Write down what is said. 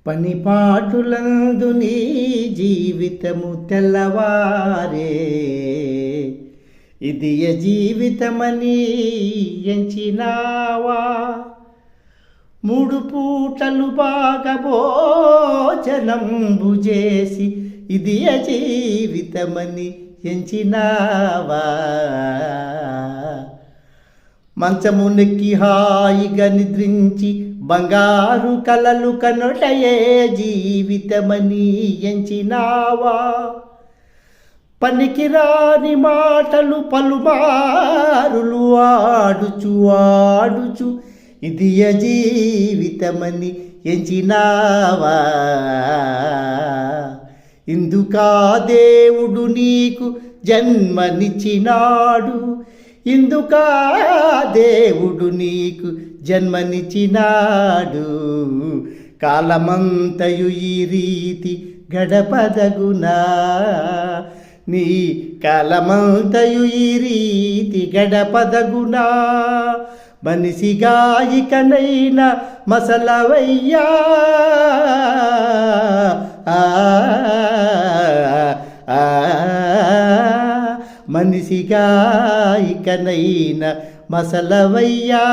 పనిపాటులందు నీ జీవితము తెల్లవారే, ఇది జీవితమని ఎంచినావా? 3 పూటలు బాగా భోజనంబు చేసి ఇది జీవితమని ఎంచినావా? మంచము నెక్కి హాయిగా నిద్రించి బంగారు కలలు కనుటయే జీవితమని ఎంచినావా? పనికిరాని మాటలు పలుమారులు ఆడుచు ఇది జీవితమని ఎంచినావా? ఇందుకా దేవుడు నీకు జన్మనిచ్చినాడు, ఇందుకా దేవుడు నీకు జన్మనిచ్చినాడు. కాలమంతయు ఈ రీతి గడపదగునా, నీ కాలమంతయు ఈ రీతి గడపదగునా. మనిషిగా ఇకనైనా మసలవయ్యా, మనిషిగా ఇకనైనా మసలవయ్యా.